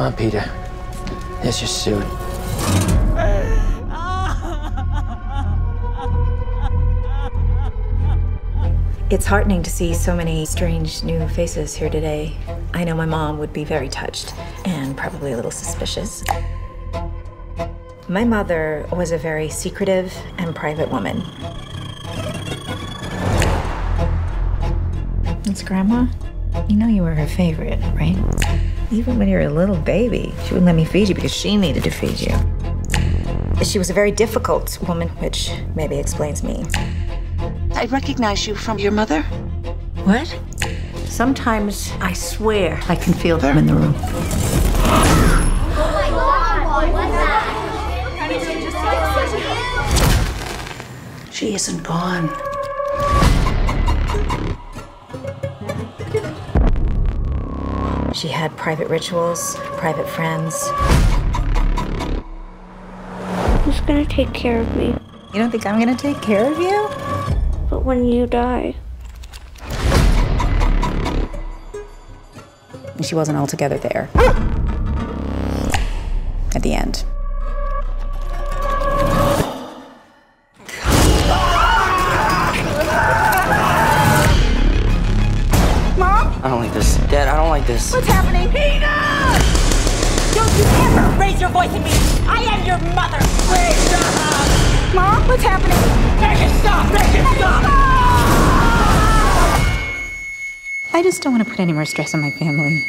on, Peter. There's your suit. It's heartening to see so many strange new faces here today. I know my mom would be very touched and probably a little suspicious. My mother was a very secretive and private woman. It's Grandma. You know you were her favorite, right? Even when you were a little baby, she wouldn't let me feed you because she needed to feed you. She was a very difficult woman, which maybe explains me. I recognize you from your mother. What? Sometimes I swear I can feel them in the room. Oh my God, what's that? She isn't gone. She had private rituals, private friends. Who's gonna take care of me? You don't think I'm gonna take care of you? But when you die... She wasn't altogether there. At the end. I don't like this. Dad, I don't like this. What's happening? Peter! Don't you ever raise your voice at me! I am your mother! Please stop! Mom, what's happening? Make it stop! Make it stop! I just don't want to put any more stress on my family.